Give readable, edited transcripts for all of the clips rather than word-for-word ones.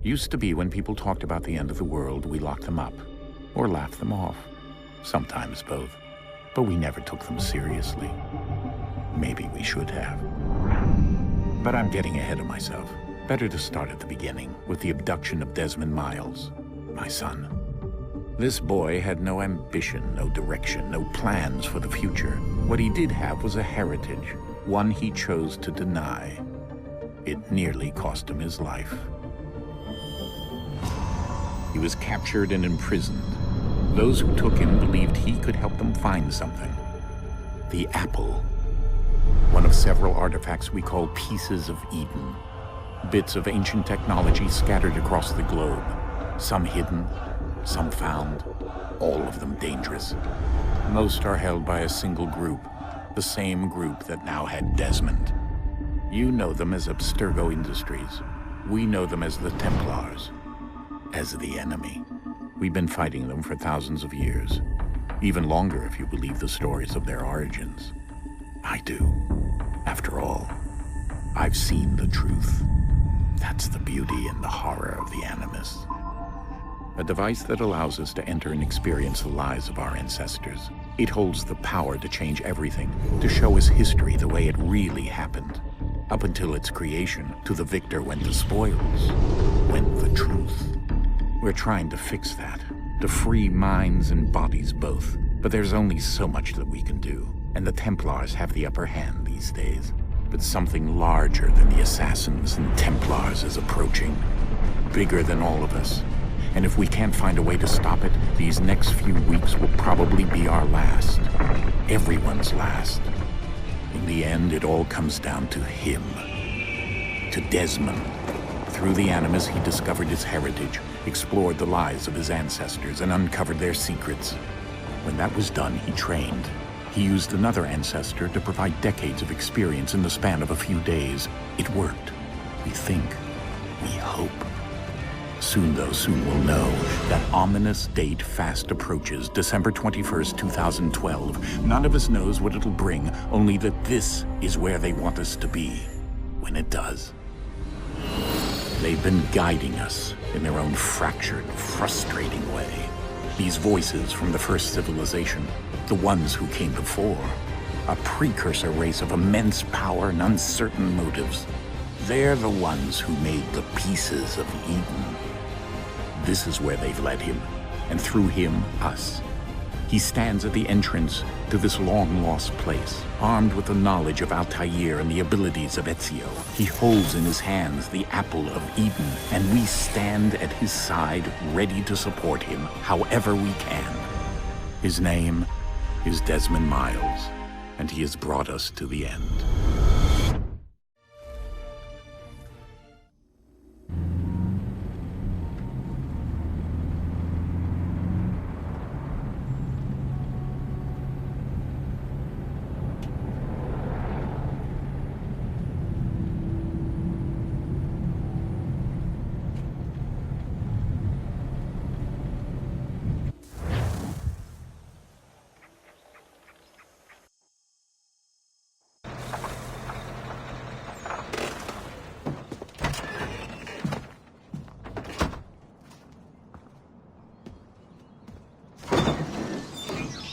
Used to be when people talked about the end of the world, we locked them up, or laughed them off. Sometimes both. But we never took them seriously. Maybe we should have. But I'm getting ahead of myself. Better to start at the beginning, with the abduction of Desmond Miles, my son. This boy had no ambition, no direction, no plans for the future. What he did have was a heritage, one he chose to deny. It nearly cost him his life. He was captured and imprisoned. Those who took him believed he could help them find something. The apple. One of several artifacts we call pieces of Eden. Bits of ancient technology scattered across the globe. Some hidden, some found, all of them dangerous. Most are held by a single group, the same group that now had Desmond. You know them as Abstergo Industries. We know them as the Templars, as the enemy. We've been fighting them for thousands of years, even longer if you believe the stories of their origins. I do. After all, I've seen the truth. That's the beauty and the horror of the Animus. A device that allows us to enter and experience the lives of our ancestors. It holds the power to change everything, to show us history the way it really happened. Up until its creation, to the victor went the spoils, went the truth. We're trying to fix that, to free minds and bodies both. But there's only so much that we can do, and the Templars have the upper hand these days. But something larger than the Assassins and Templars is approaching, bigger than all of us. And if we can't find a way to stop it, these next few weeks will probably be our last. Everyone's last. In the end, it all comes down to him. To Desmond. Through the Animus, he discovered his heritage, explored the lives of his ancestors, and uncovered their secrets. When that was done, he trained. He used another ancestor to provide decades of experience in the span of a few days. It worked. We think. We hope. Soon we'll know. That ominous date fast approaches, December 21st, 2012. None of us knows what it'll bring, only that this is where they want us to be, when it does. They've been guiding us in their own fractured, frustrating way. These voices from the first civilization, the ones who came before, a precursor race of immense power and uncertain motives. They're the ones who made the pieces of Eden. This is where they've led him, and through him, us. He stands at the entrance to this long-lost place, armed with the knowledge of Altair and the abilities of Ezio. He holds in his hands the apple of Eden, and we stand at his side, ready to support him however we can. His name is Desmond Miles, and he has brought us to the end.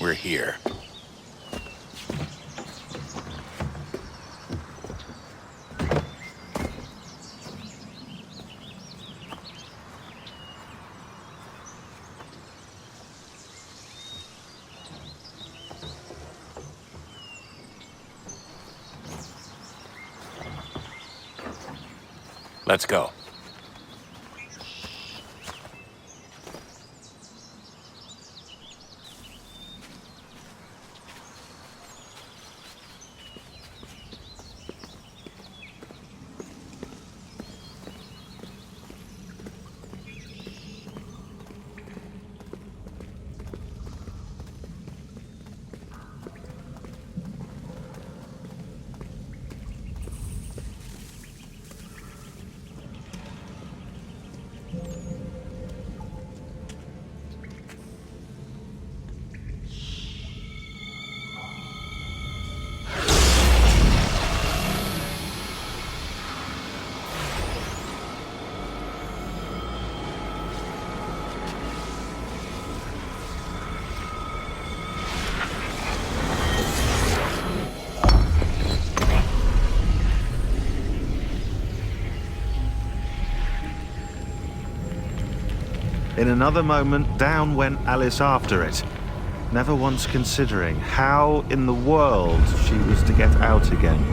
We're here. Let's go. In another moment, down went Alice after it, never once considering how in the world she was to get out again.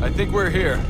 I think we're here.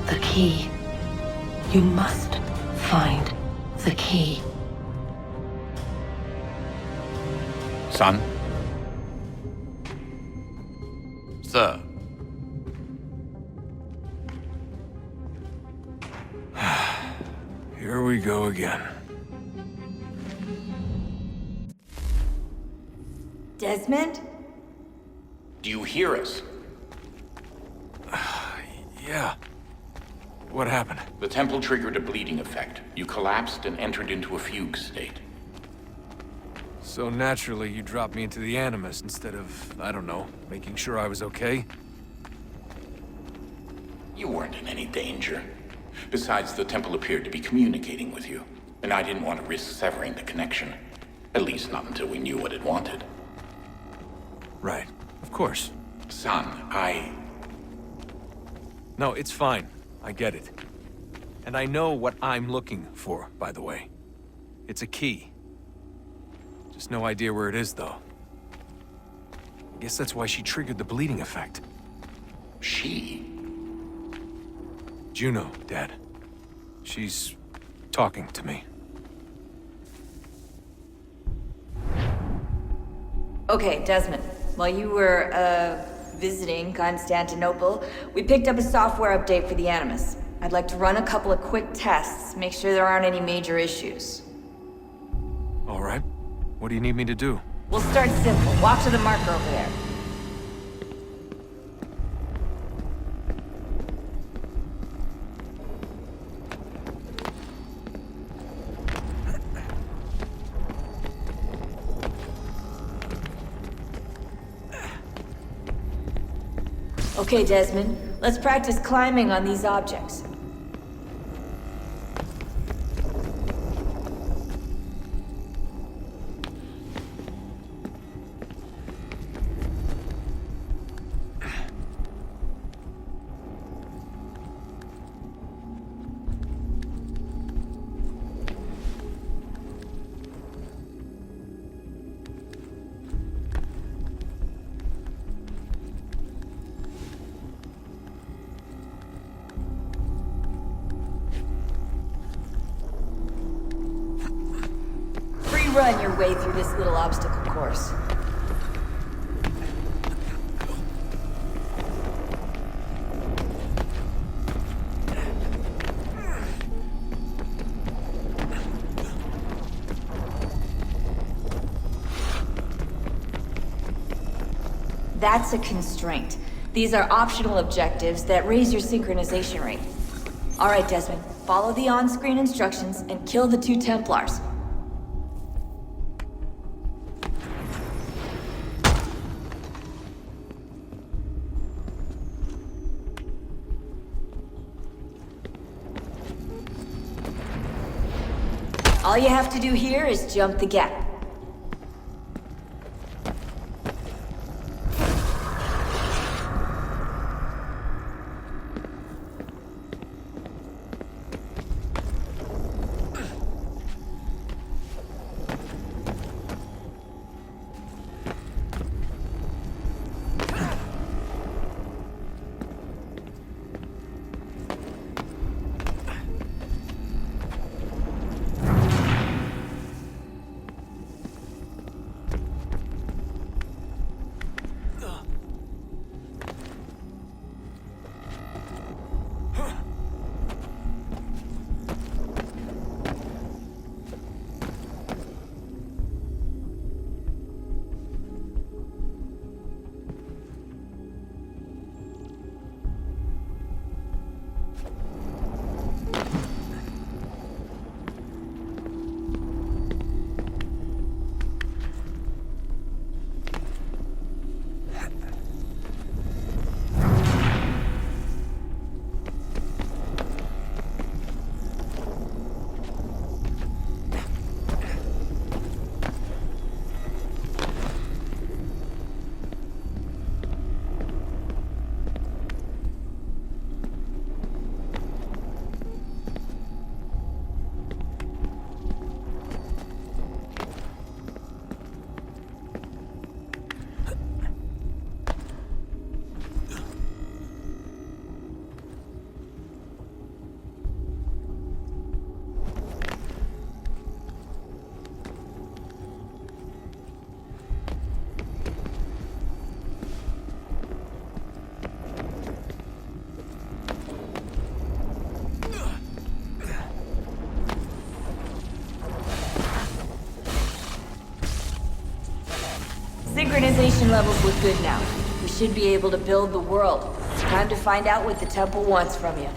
The key. You must find the key. Son? Sir. Here we go again. Desmond? Do you hear us? Yeah. What happened? The temple triggered a bleeding effect. You collapsed and entered into a fugue state. So naturally, you dropped me into the Animus instead of, I don't know, making sure I was okay? You weren't in any danger. Besides, the temple appeared to be communicating with you, and I didn't want to risk severing the connection. At least not until we knew what it wanted. Right. Of course. Son, No, it's fine. I get it. And I know what I'm looking for, by the way. It's a key. Just no idea where it is, though. I guess that's why she triggered the bleeding effect. She? Juno, Dad. She's talking to me. Okay, Desmond. While you were, visiting Constantinople, we picked up a software update for the Animus. I'd like to run a couple of quick tests, make sure there aren't any major issues. All right. What do you need me to do? We'll start simple. Walk to the marker over there. Okay, Desmond. Let's practice climbing on these objects. run your way through this little obstacle course. That's a constraint. These are optional objectives that raise your synchronization rate. Alright, Desmond. Follow the on-screen instructions and kill the 2 Templars. All you have to do here is jump the gap. Synchronization levels look good now. We should be able to build the world. Time to find out what the temple wants from you.